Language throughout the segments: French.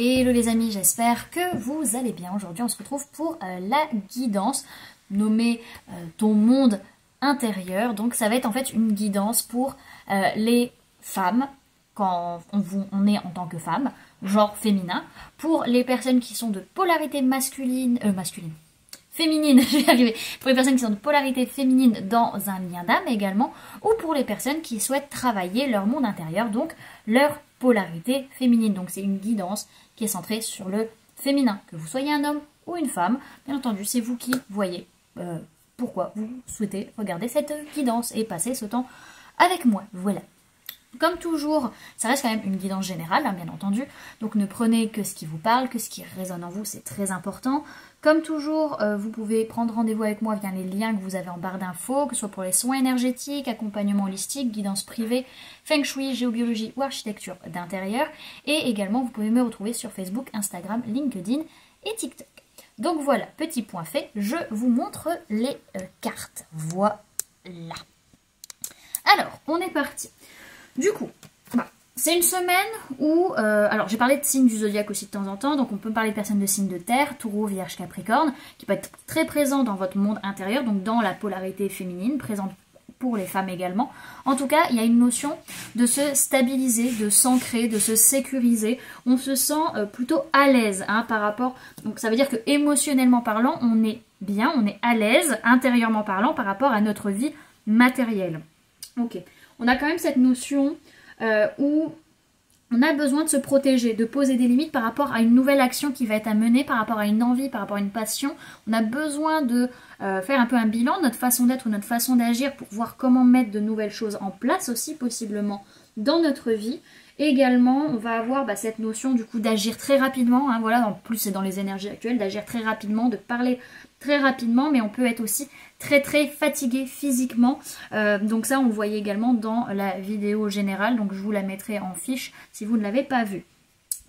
Hello les amis, j'espère que vous allez bien. Aujourd'hui on se retrouve pour la guidance nommée ton monde intérieur. Donc ça va être en fait une guidance pour les femmes quand on est en tant que femme, genre féminin, pour les personnes qui sont de polarité féminine, je vais y arriver, pour les personnes qui sont de polarité féminine dans un lien d'âme également, ou pour les personnes qui souhaitent travailler leur monde intérieur, donc leur polarité féminine. Donc c'est une guidance qui est centrée sur le féminin, que vous soyez un homme ou une femme. Bien entendu, c'est vous qui voyez pourquoi vous souhaitez regarder cette guidance et passer ce temps avec moi. Voilà. Comme toujours, ça reste quand même une guidance générale, hein, bien entendu. Donc ne prenez que ce qui vous parle, que ce qui résonne en vous, c'est très important. Comme toujours, vous pouvez prendre rendez-vous avec moi via les liens que vous avez en barre d'infos, que ce soit pour les soins énergétiques, accompagnement holistique, guidance privée, feng shui, géobiologie ou architecture d'intérieur. Et également, vous pouvez me retrouver sur Facebook, Instagram, LinkedIn et TikTok. Donc voilà, petit point fait, je vous montre les cartes. Voilà. Alors, on est parti. Du coup, c'est une semaine où, alors j'ai parlé de signes du zodiaque aussi de temps en temps, donc on peut parler de personnes de signes de terre, taureau, vierge, capricorne, qui peut être très présent dans votre monde intérieur, donc dans la polarité féminine, présente pour les femmes également. En tout cas, il y a une notion de se stabiliser, de s'ancrer, de se sécuriser. On se sent plutôt à l'aise par rapport, donc ça veut dire que émotionnellement parlant, on est bien, on est à l'aise, intérieurement parlant, par rapport à notre vie matérielle. Ok. On a quand même cette notion où on a besoin de se protéger, de poser des limites par rapport à une nouvelle action qui va être à mener, par rapport à une envie, par rapport à une passion. On a besoin de faire un peu un bilan de notre façon d'être ou notre façon d'agir pour voir comment mettre de nouvelles choses en place aussi possiblement dans notre vie. Et également, on va avoir cette notion du coup d'agir très rapidement, voilà, en plus c'est dans les énergies actuelles, d'agir très rapidement, de parler très rapidement, mais on peut être aussi très fatigué physiquement. Donc ça, on le voyait également dans la vidéo générale, donc je vous la mettrai en fiche si vous ne l'avez pas vue.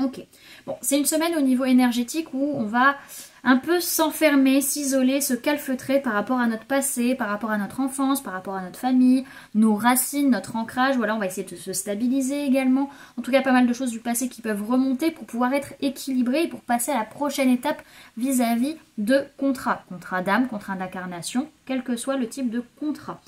Ok, bon, c'est une semaine au niveau énergétique où on va un peu s'enfermer, s'isoler, se calfeutrer par rapport à notre passé, par rapport à notre enfance, par rapport à notre famille, nos racines, notre ancrage. Voilà, on va essayer de se stabiliser également. En tout cas, pas mal de choses du passé qui peuvent remonter pour pouvoir être équilibrées et pour passer à la prochaine étape vis-à-vis de contrat. Contrat d'âme, contrat d'incarnation, quel que soit le type de contrat.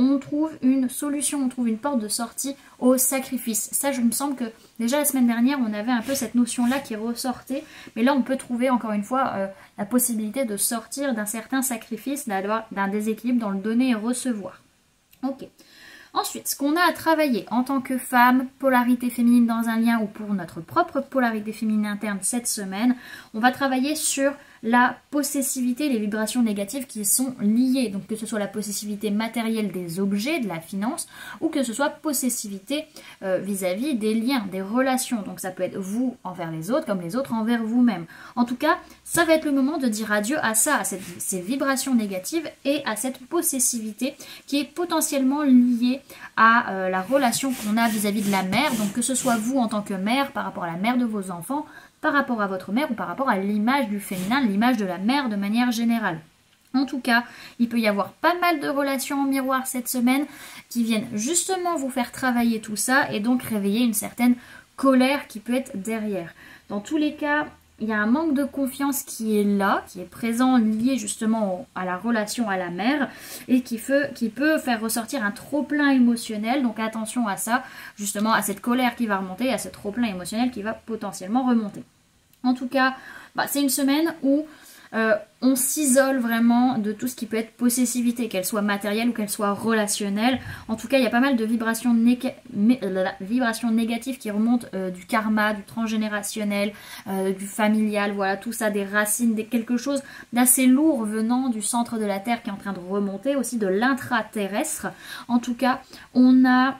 On trouve une solution, on trouve une porte de sortie au sacrifice. Ça, je me semble que déjà la semaine dernière, on avait un peu cette notion-là qui ressortait. Mais là, on peut trouver encore une fois la possibilité de sortir d'un certain sacrifice, d'un déséquilibre dans le donner et recevoir. Ok. Ensuite, ce qu'on a à travailler en tant que femme, polarité féminine dans un lien ou pour notre propre polarité féminine interne cette semaine, on va travailler sur la possessivité, les vibrations négatives qui sont liées. Donc que ce soit la possessivité matérielle des objets, de la finance, ou que ce soit possessivité vis-à-vis des liens, des relations. Donc ça peut être vous envers les autres comme les autres envers vous-même. En tout cas, ça va être le moment de dire adieu à ça, à ces vibrations négatives et à cette possessivité qui est potentiellement liée à la relation qu'on a vis-à-vis de la mère. Donc que ce soit vous en tant que mère par rapport à la mère de vos enfants, par rapport à votre mère ou par rapport à l'image du féminin, l'image de la mère de manière générale. En tout cas, il peut y avoir pas mal de relations en miroir cette semaine qui viennent justement vous faire travailler tout ça et donc réveiller une certaine colère qui peut être derrière. Dans tous les cas, il y a un manque de confiance qui est là, qui est présent, lié justement à la relation à la mère et qui peut faire ressortir un trop-plein émotionnel. Donc attention à ça, justement à cette colère qui va remonter, à ce trop-plein émotionnel qui va potentiellement remonter. En tout cas, c'est une semaine où on s'isole vraiment de tout ce qui peut être possessivité, qu'elle soit matérielle ou qu'elle soit relationnelle. En tout cas, il y a pas mal de vibrations négatives qui remontent du karma, du transgénérationnel, du familial, voilà, tout ça, des racines, quelque chose d'assez lourd venant du centre de la Terre qui est en train de remonter, aussi de l'intraterrestre. En tout cas, on a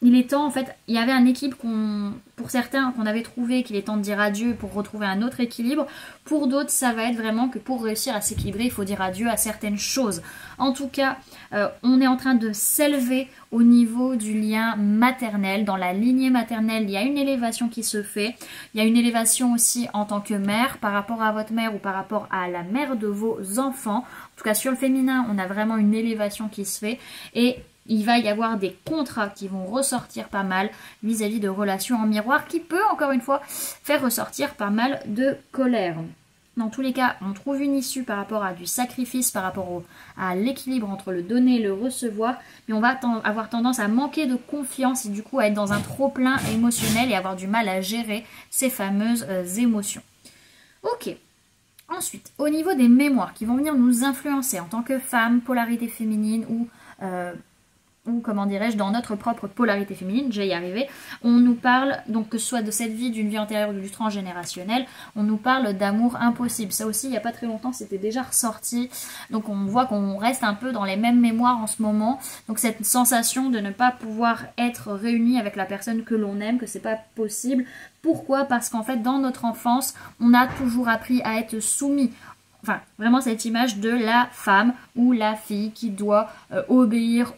il est temps, en fait, il y avait un équilibre pour certains qu'on avait trouvé, qu'il est temps de dire adieu pour retrouver un autre équilibre. Pour d'autres, ça va être vraiment que pour réussir à s'équilibrer, il faut dire adieu à certaines choses. En tout cas, on est en train de s'élever au niveau du lien maternel. Dans la lignée maternelle, il y a une élévation qui se fait. Il y a une élévation aussi en tant que mère par rapport à votre mère ou par rapport à la mère de vos enfants. En tout cas, sur le féminin, on a vraiment une élévation qui se fait. Et il va y avoir des contrats qui vont ressortir pas mal vis-à-vis de relations en miroir qui peut, encore une fois, faire ressortir pas mal de colère. Dans tous les cas, on trouve une issue par rapport à du sacrifice, par rapport à l'équilibre entre le donner et le recevoir, mais on va avoir tendance à manquer de confiance et du coup à être dans un trop-plein émotionnel et avoir du mal à gérer ces fameuses émotions. Ok. Ensuite, au niveau des mémoires qui vont venir nous influencer en tant que femme, polarité féminine ou comment dirais-je, dans notre propre polarité féminine, je vais y arriver, on nous parle, donc que ce soit de cette vie, d'une vie antérieure ou du transgénérationnel, on nous parle d'amour impossible. Ça aussi, il n'y a pas très longtemps, c'était déjà ressorti. Donc on voit qu'on reste un peu dans les mêmes mémoires en ce moment. Donc cette sensation de ne pas pouvoir être réunis avec la personne que l'on aime, que c'est pas possible. Pourquoi? Parce qu'en fait, dans notre enfance, on a toujours appris à être soumis. Enfin, vraiment cette image de la femme ou la fille qui doit obéir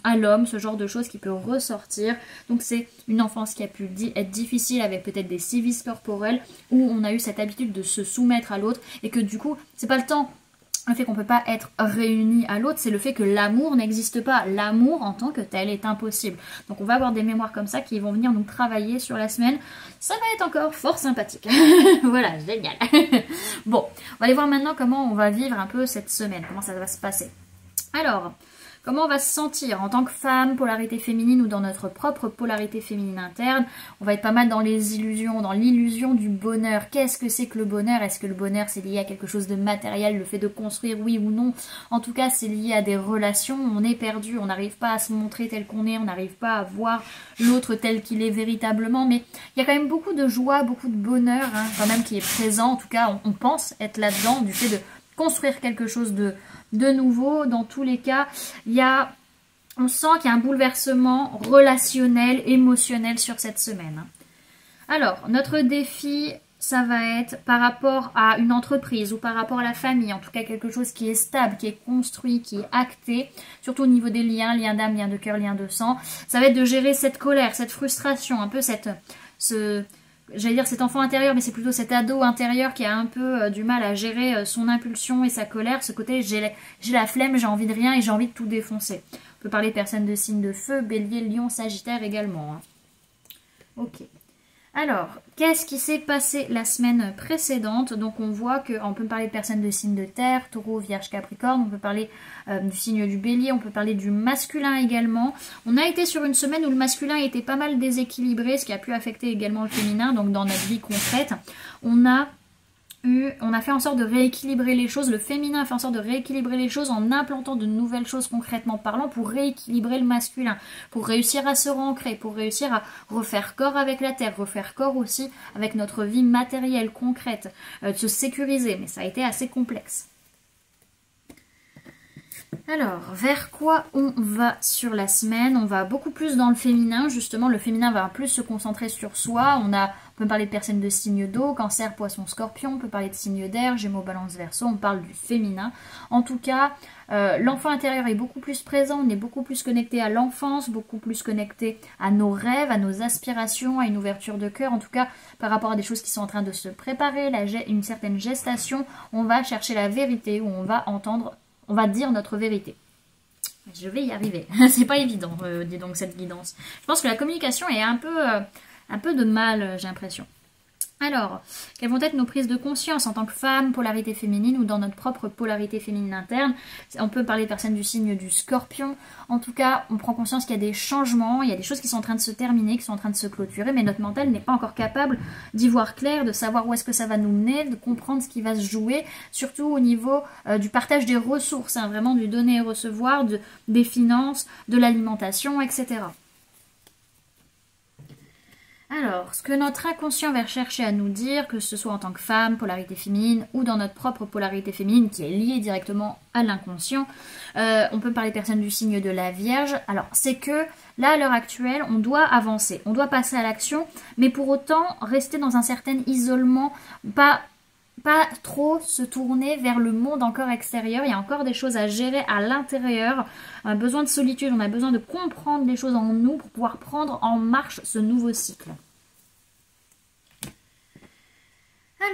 à l'homme, ce genre de choses qui peut ressortir. Donc c'est une enfance qui a pu être difficile avec peut-être des sévices corporels où on a eu cette habitude de se soumettre à l'autre et que du coup, c'est pas le fait qu'on ne peut pas être réunis à l'autre, c'est le fait que l'amour n'existe pas. L'amour en tant que tel est impossible. Donc on va avoir des mémoires comme ça qui vont venir nous travailler sur la semaine. Ça va être encore fort sympathique. Voilà, génial. Bon, on va aller voir maintenant comment on va vivre un peu cette semaine, comment ça va se passer. Alors, comment on va se sentir en tant que femme, polarité féminine ou dans notre propre polarité féminine interne? On va être pas mal dans les illusions, dans l'illusion du bonheur. Qu'est-ce que c'est que le bonheur? Est-ce que le bonheur c'est lié à quelque chose de matériel, le fait de construire, oui ou non? En tout cas, c'est lié à des relations. On est perdu, on n'arrive pas à se montrer tel qu'on est, on n'arrive pas à voir l'autre tel qu'il est véritablement. Mais il y a quand même beaucoup de joie, beaucoup de bonheur quand même qui est présent. En tout cas, on pense être là-dedans du fait de construire quelque chose de nouveau. Dans tous les cas, on sent qu'il y a un bouleversement relationnel, émotionnel sur cette semaine. Alors, notre défi, ça va être par rapport à une entreprise ou par rapport à la famille, en tout cas quelque chose qui est stable, qui est construit, qui est acté, surtout au niveau des liens d'âme, liens de cœur, liens de sang. Ça va être de gérer cette colère, cette frustration, un peu j'allais dire cet enfant intérieur, mais c'est plutôt cet ado intérieur qui a un peu du mal à gérer son impulsion et sa colère. Ce côté, j'ai la flemme, j'ai envie de rien et j'ai envie de tout défoncer. On peut parler de personnes de signes de feu, bélier, lion, sagittaire également. Ok. Alors, qu'est-ce qui s'est passé la semaine précédente? Donc on voit qu'on peut parler de personnes de signes de terre, taureau, vierge, capricorne, on peut parler du signe du bélier, on peut parler du masculin également. On a été sur une semaine où le masculin était pas mal déséquilibré, ce qui a pu affecter également le féminin, donc dans notre vie concrète. On a fait en sorte de rééquilibrer les choses, le féminin a fait en sorte de rééquilibrer les choses en implantant de nouvelles choses concrètement parlant pour rééquilibrer le masculin, pour réussir à se rancrer, pour réussir à refaire corps avec la terre, refaire corps aussi avec notre vie matérielle, concrète, de se sécuriser, mais ça a été assez complexe. Alors, vers quoi on va sur la semaine? On va beaucoup plus dans le féminin, justement, le féminin va plus se concentrer sur soi. On peut parler de personnes de signes d'eau, cancer, poisson, scorpion, on peut parler de signes d'air, gémeaux, balance, verseau, on parle du féminin. En tout cas, l'enfant intérieur est beaucoup plus présent, on est beaucoup plus connecté à l'enfance, beaucoup plus connecté à nos rêves, à nos aspirations, à une ouverture de cœur. En tout cas, par rapport à des choses qui sont en train de se préparer, une certaine gestation, on va chercher la vérité, où on va dire notre vérité. Je vais y arriver. C'est pas évident, dis donc, cette guidance. Je pense que la communication est un peu de mal, j'ai l'impression. Alors, quelles vont être nos prises de conscience en tant que femme, polarité féminine ou dans notre propre polarité féminine interne? On peut parler de personnes du signe du scorpion. En tout cas, on prend conscience qu'il y a des changements, il y a des choses qui sont en train de se terminer, qui sont en train de se clôturer, mais notre mental n'est pas encore capable d'y voir clair, de savoir où est-ce que ça va nous mener, de comprendre ce qui va se jouer, surtout au niveau du partage des ressources, vraiment du donner et recevoir, des finances, de l'alimentation, etc. Alors, ce que notre inconscient va chercher à nous dire, que ce soit en tant que femme, polarité féminine, ou dans notre propre polarité féminine qui est liée directement à l'inconscient, on peut parler de personnes du signe de la Vierge. Alors, c'est que là, à l'heure actuelle, on doit avancer, on doit passer à l'action, mais pour autant rester dans un certain isolement, pas trop se tourner vers le monde encore extérieur. Il y a encore des choses à gérer à l'intérieur. On a besoin de solitude, on a besoin de comprendre les choses en nous pour pouvoir prendre en marche ce nouveau cycle.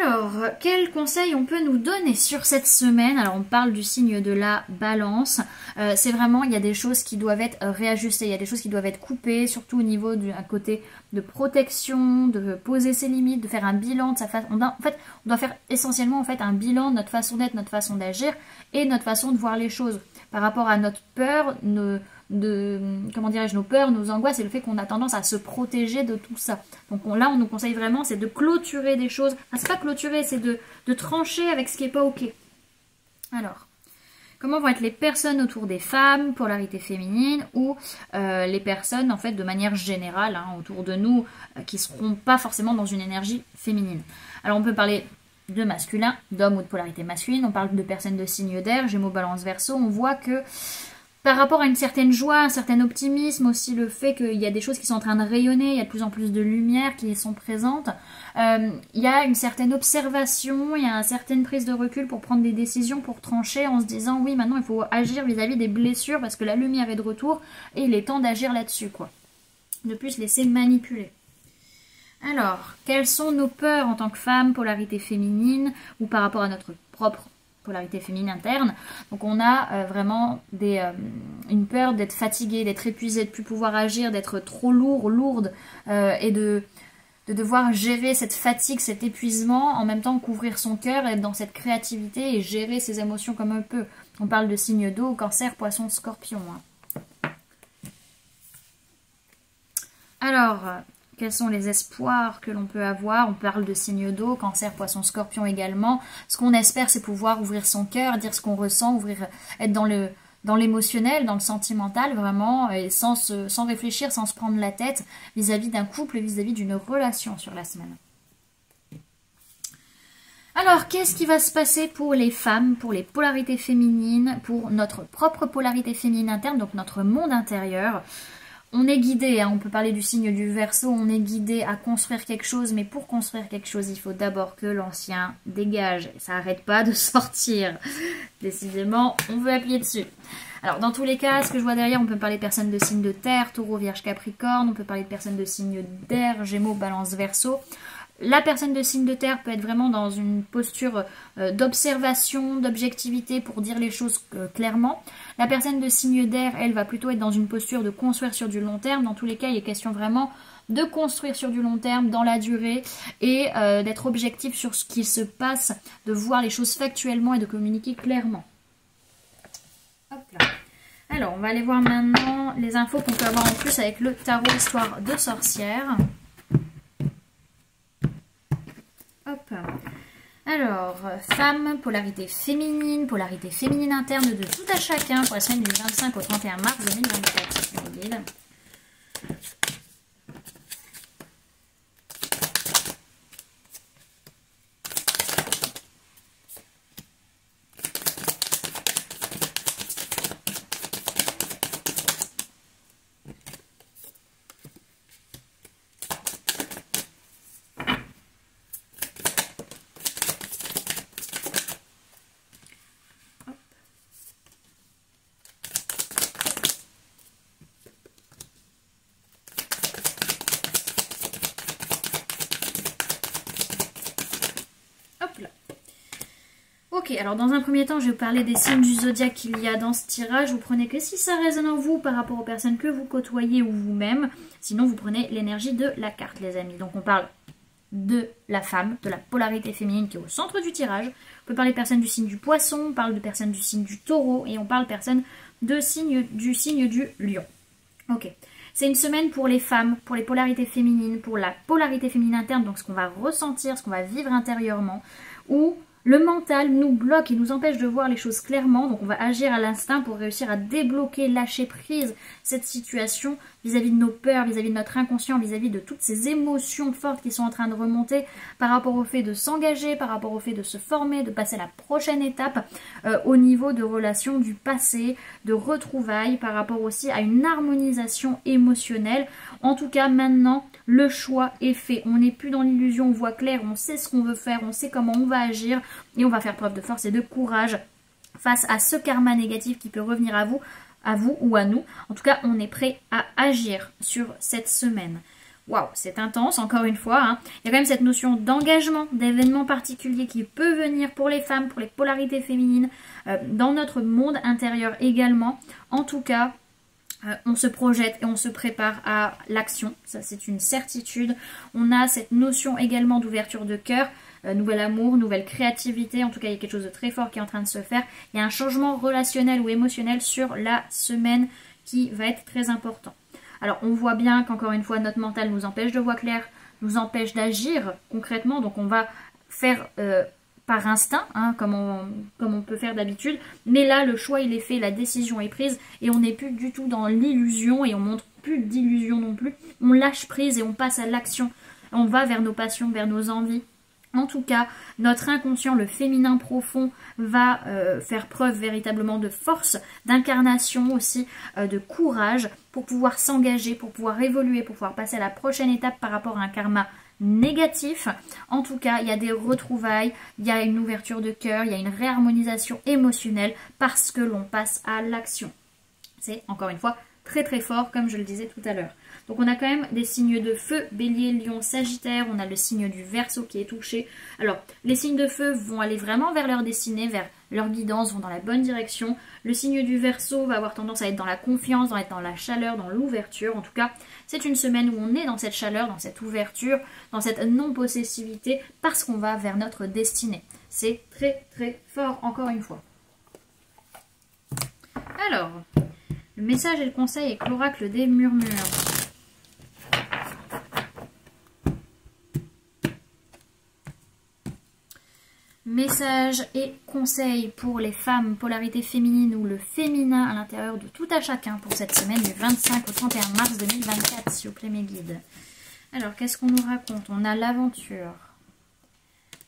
Alors, quels conseils on peut nous donner sur cette semaine? Alors, on parle du signe de la balance. C'est vraiment, il y a des choses qui doivent être réajustées, il y a des choses qui doivent être coupées, surtout au niveau d'un côté de protection, de poser ses limites, de faire un bilan de sa façon. On doit faire essentiellement un bilan de notre façon d'être, notre façon d'agir et notre façon de voir les choses par rapport à notre peur, nos peurs, nos angoisses et le fait qu'on a tendance à se protéger de tout ça. Donc là, on nous conseille vraiment, c'est de clôturer des choses. Enfin, c'est pas clôturer, c'est de trancher avec ce qui n'est pas ok. Alors, comment vont être les personnes autour des femmes, polarité féminine, ou les personnes, en fait, de manière générale, autour de nous, qui seront pas forcément dans une énergie féminine. Alors, on peut parler de masculin, d'homme ou de polarité masculine. On parle de personnes de signe d'air, Gémeaux, Balance, Verseau. On voit que par rapport à une certaine joie, un certain optimisme, aussi le fait qu'il y a des choses qui sont en train de rayonner, il y a de plus en plus de lumière qui sont présentes, il y a une certaine observation, il y a une certaine prise de recul pour prendre des décisions, pour trancher en se disant oui, maintenant il faut agir vis-à-vis des blessures parce que la lumière est de retour et il est temps d'agir là-dessus, quoi. Ne plus se laisser manipuler. Alors, quelles sont nos peurs en tant que femme, polarité féminine, ou par rapport à notre propre polarité féminine interne? Donc on a vraiment une peur d'être fatiguée, d'être épuisée, de ne plus pouvoir agir, d'être trop lourde, et de devoir gérer cette fatigue, cet épuisement, en même temps couvrir son cœur, être dans cette créativité et gérer ses émotions comme un peu. On parle de signes d'eau, Cancer, Poisson, Scorpion. Alors, quels sont les espoirs que l'on peut avoir? On parle de signes d'eau, Cancer, Poisson, Scorpion également. Ce qu'on espère, c'est pouvoir ouvrir son cœur, dire ce qu'on ressent, être dans l'émotionnel, dans le sentimental, vraiment, et sans réfléchir, sans se prendre la tête, vis-à-vis d'un couple, vis-à-vis d'une relation sur la semaine. Alors, qu'est-ce qui va se passer pour les femmes, pour les polarités féminines, pour notre propre polarité féminine interne, donc notre monde intérieur? On est guidé, on peut parler du signe du Verseau, on est guidé à construire quelque chose, mais pour construire quelque chose, il faut d'abord que l'ancien dégage. Ça n'arrête pas de sortir. Décidément, on veut appuyer dessus. Alors, dans tous les cas, ce que je vois derrière, on peut parler de personnes de signes de terre, Taureau, Vierge, Capricorne, on peut parler de personnes de signes d'air, Gémeaux, Balance, Verseau. La personne de signe de terre peut être vraiment dans une posture d'observation, d'objectivité pour dire les choses clairement. La personne de signe d'air, elle, va plutôt être dans une posture de construire sur du long terme. Dans tous les cas, il est question vraiment de construire sur du long terme, dans la durée, et d'être objectif sur ce qui se passe, de voir les choses factuellement et de communiquer clairement. Hop là. Alors, on va aller voir maintenant les infos qu'on peut avoir en plus avec le tarot Histoire de sorcière. Hop. Alors, femme, polarité féminine interne de tout à chacun pour la semaine du 25 au 31 mars 2024. Ok, alors dans un premier temps, je vais vous parler des signes du zodiaque qu'il y a dans ce tirage. Vous prenez que si ça résonne en vous par rapport aux personnes que vous côtoyez ou vous-même. Sinon, vous prenez l'énergie de la carte, les amis. Donc, on parle de la femme, de la polarité féminine qui est au centre du tirage. On peut parler de personnes du signe du poisson, on parle de personnes du signe du taureau et on parle de personnes du signe du lion. Ok. C'est une semaine pour les femmes, pour les polarités féminines, pour la polarité féminine interne, donc ce qu'on va ressentir, ce qu'on va vivre intérieurement, où le mental nous bloque et nous empêche de voir les choses clairement, donc on va agir à l'instinct pour réussir à débloquer, lâcher prise cette situation vis-à-vis de nos peurs, vis-à-vis de notre inconscient, vis-à-vis de toutes ces émotions fortes qui sont en train de remonter par rapport au fait de s'engager, par rapport au fait de se former, de passer à la prochaine étape au niveau de relations du passé, de retrouvailles, par rapport aussi à une harmonisation émotionnelle. En tout cas, maintenant, le choix est fait. On n'est plus dans l'illusion, on voit clair, on sait ce qu'on veut faire, on sait comment on va agir et on va faire preuve de force et de courage face à ce karma négatif qui peut revenir à vous ou à nous. En tout cas, on est prêt à agir sur cette semaine. Waouh, c'est intense, encore une fois. Hein. Il y a quand même cette notion d'engagement, d'événements particuliers qui peut venir pour les femmes, pour les polarités féminines, dans notre monde intérieur également. En tout cas, on se projette et on se prépare à l'action, ça c'est une certitude. On a cette notion également d'ouverture de cœur, nouvel amour, nouvelle créativité, en tout cas il y a quelque chose de très fort qui est en train de se faire. Il y a un changement relationnel ou émotionnel sur la semaine qui va être très important. Alors on voit bien qu'encore une fois notre mental nous empêche de voir clair, nous empêche d'agir concrètement, donc on va faire par instinct, hein, comme on peut faire d'habitude, mais là le choix il est fait, la décision est prise et on n'est plus du tout dans l'illusion et on montre plus d'illusion non plus, on lâche prise et on passe à l'action, on va vers nos passions, vers nos envies. En tout cas, notre inconscient, le féminin profond, va faire preuve véritablement de force, d'incarnation aussi, de courage pour pouvoir s'engager, pour pouvoir évoluer, pour pouvoir passer à la prochaine étape par rapport à un karma négatif. En tout cas, il y a des retrouvailles, il y a une ouverture de cœur, il y a une réharmonisation émotionnelle parce que l'on passe à l'action. C'est encore une fois très très fort comme je le disais tout à l'heure. Donc on a quand même des signes de feu, Bélier, Lion, Sagittaire, on a le signe du Verseau qui est touché. Alors les signes de feu vont aller vraiment vers leur destinée, vers leur guidance, vont dans la bonne direction. Le signe du Verseau va avoir tendance à être dans la confiance, à être dans la chaleur, dans l'ouverture. En tout cas, c'est une semaine où on est dans cette chaleur, dans cette ouverture, dans cette non-possessivité, parce qu'on va vers notre destinée. C'est très très fort encore une fois. Alors, le message et le conseil avec l'oracle des murmures. Message et conseil pour les femmes, polarité féminine ou le féminin à l'intérieur de tout à chacun pour cette semaine du 25 au 31 mars 2024, s'il vous plaît mes guides. Alors, qu'est-ce qu'on nous raconte? On a l'aventure.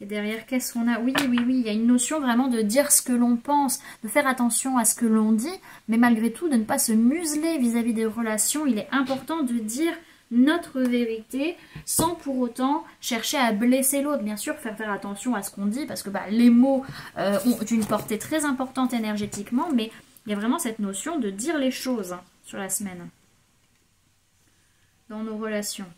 Et derrière, qu'est-ce qu'on a? Oui, il y a une notion vraiment de dire ce que l'on pense, de faire attention à ce que l'on dit, mais malgré tout, de ne pas se museler vis-à-vis des relations. Il est important de dire notre vérité sans pour autant chercher à blesser l'autre. Bien sûr, faire attention à ce qu'on dit parce que les mots ont une portée très importante énergétiquement, mais il y a vraiment cette notion de dire les choses sur la semaine dans nos relations.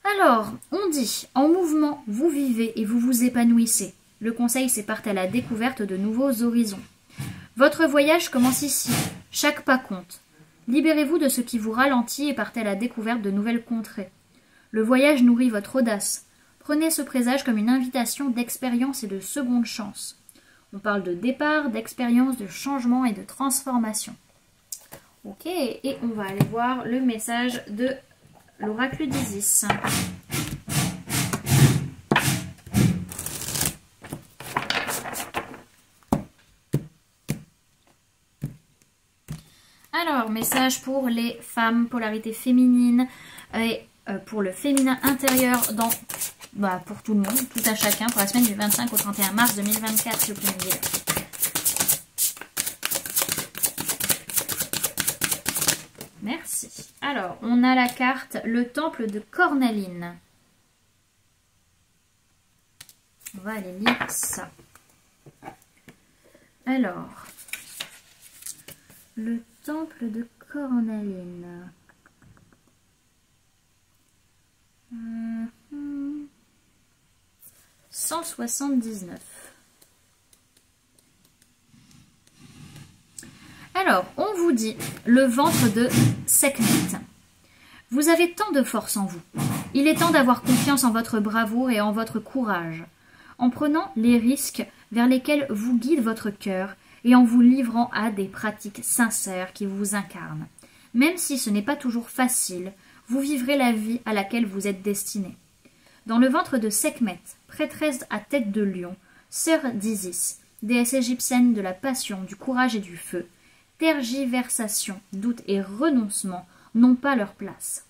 Alors, on dit, en mouvement, vous vivez et vous vous épanouissez. Le conseil, c'est partez à la découverte de nouveaux horizons. Votre voyage commence ici. Chaque pas compte. Libérez-vous de ce qui vous ralentit et partez à la découverte de nouvelles contrées. Le voyage nourrit votre audace. Prenez ce présage comme une invitation d'expérience et de seconde chance. On parle de départ, d'expérience, de changement et de transformation. Ok, et on va aller voir le message de l'oracle d'Isis. Alors, message pour les femmes, polarité féminine et pour le féminin intérieur dans, pour tout le monde, tout à chacun, pour la semaine du 25 au 31 mars 2024, s'il vous plaît. Merci. Alors, on a la carte le temple de Cornaline. On va aller lire ça. Alors, le temple de Cornaline. 179. Alors, on vous dit le ventre de Sekhmet. Vous avez tant de force en vous. Il est temps d'avoir confiance en votre bravoure et en votre courage, en prenant les risques vers lesquels vous guide votre cœur et en vous livrant à des pratiques sincères qui vous incarnent. Même si ce n'est pas toujours facile, vous vivrez la vie à laquelle vous êtes destiné. Dans le ventre de Sekhmet, prêtresse à tête de lion, sœur d'Isis, déesse égyptienne de la passion, du courage et du feu, tergiversation, doute et renoncement n'ont pas leur place.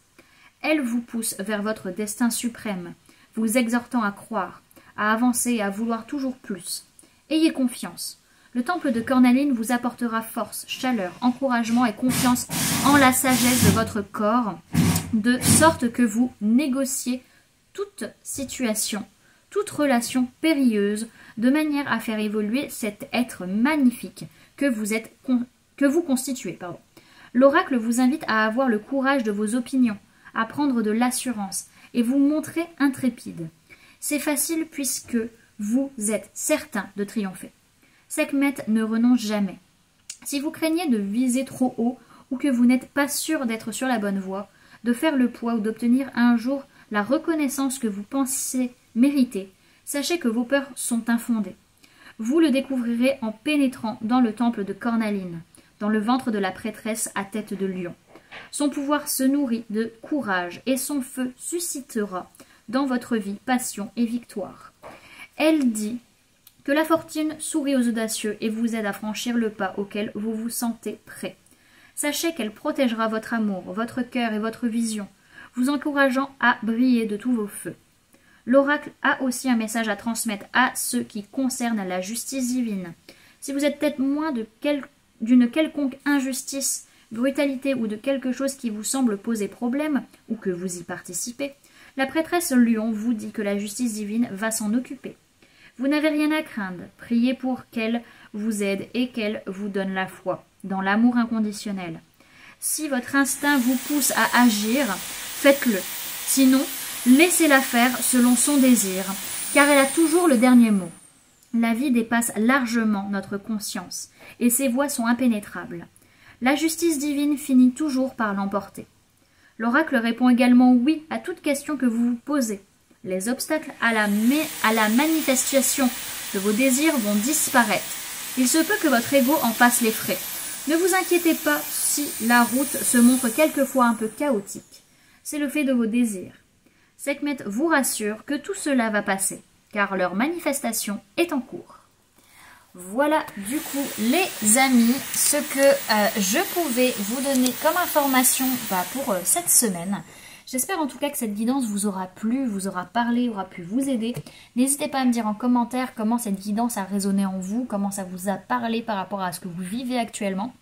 Elle vous pousse vers votre destin suprême, vous exhortant à croire, à avancer et à vouloir toujours plus. Ayez confiance. Le temple de Cornaline vous apportera force, chaleur, encouragement et confiance en la sagesse de votre corps, de sorte que vous négociez toute situation, toute relation périlleuse, de manière à faire évoluer cet être magnifique que vous constituez. L'oracle vous invite à avoir le courage de vos opinions, à prendre de l'assurance et vous montrer intrépide. C'est facile puisque vous êtes certain de triompher. Sekhmet ne renonce jamais. Si vous craignez de viser trop haut ou que vous n'êtes pas sûr d'être sur la bonne voie, de faire le poids ou d'obtenir un jour la reconnaissance que vous pensez mériter, sachez que vos peurs sont infondées. Vous le découvrirez en pénétrant dans le temple de Cornaline, dans le ventre de la prêtresse à tête de lion. Son pouvoir se nourrit de courage et son feu suscitera dans votre vie passion et victoire. Elle dit que la fortune sourit aux audacieux et vous aide à franchir le pas auquel vous vous sentez prêt. Sachez qu'elle protégera votre amour, votre cœur et votre vision, vous encourageant à briller de tous vos feux. L'oracle a aussi un message à transmettre à ceux qui concernent la justice divine. Si vous êtes témoin d'une quelconque injustice, brutalité ou de quelque chose qui vous semble poser problème, ou que vous y participez, la prêtresse Lion vous dit que la justice divine va s'en occuper. Vous n'avez rien à craindre, priez pour qu'elle vous aide et qu'elle vous donne la foi, dans l'amour inconditionnel. Si votre instinct vous pousse à agir, faites-le. Sinon, laissez-la faire selon son désir, car elle a toujours le dernier mot. La vie dépasse largement notre conscience, et ses voies sont impénétrables. La justice divine finit toujours par l'emporter. L'oracle répond également oui à toute question que vous vous posez. Les obstacles à la manifestation de vos désirs vont disparaître. Il se peut que votre ego en fasse les frais. Ne vous inquiétez pas si la route se montre quelquefois un peu chaotique. C'est le fait de vos désirs. Sekhmet vous rassure que tout cela va passer, car leur manifestation est en cours. Voilà du coup les amis ce que je pouvais vous donner comme information pour cette semaine. J'espère en tout cas que cette guidance vous aura plu, vous aura parlé, aura pu vous aider. N'hésitez pas à me dire en commentaire comment cette guidance a résonné en vous, comment ça vous a parlé par rapport à ce que vous vivez actuellement.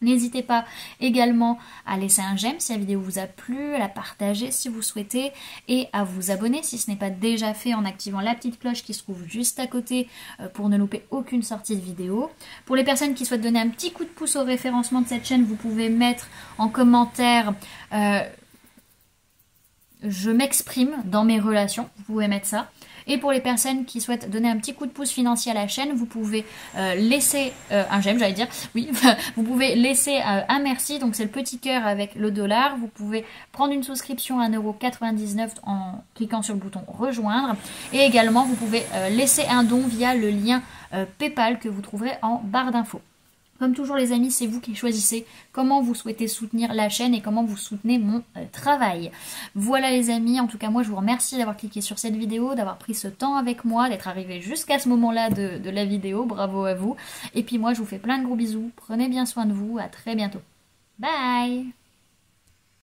N'hésitez pas également à laisser un j'aime si la vidéo vous a plu, à la partager si vous souhaitez et à vous abonner si ce n'est pas déjà fait en activant la petite cloche qui se trouve juste à côté pour ne louper aucune sortie de vidéo. Pour les personnes qui souhaitent donner un petit coup de pouce au référencement de cette chaîne, vous pouvez mettre en commentaire je m'exprime dans mes relations, vous pouvez mettre ça. Et pour les personnes qui souhaitent donner un petit coup de pouce financier à la chaîne, vous pouvez laisser un j'aime, j'allais dire, oui, vous pouvez laisser un merci, donc c'est le petit cœur avec le $. Vous pouvez prendre une souscription à 1,99 € en cliquant sur le bouton rejoindre. Et également, vous pouvez laisser un don via le lien PayPal que vous trouverez en barre d'infos. Comme toujours les amis, c'est vous qui choisissez comment vous souhaitez soutenir la chaîne et comment vous soutenez mon travail. Voilà les amis, en tout cas moi je vous remercie d'avoir cliqué sur cette vidéo, d'avoir pris ce temps avec moi, d'être arrivé jusqu'à ce moment-là de la vidéo, bravo à vous. Et puis moi je vous fais plein de gros bisous, prenez bien soin de vous, à très bientôt. Bye!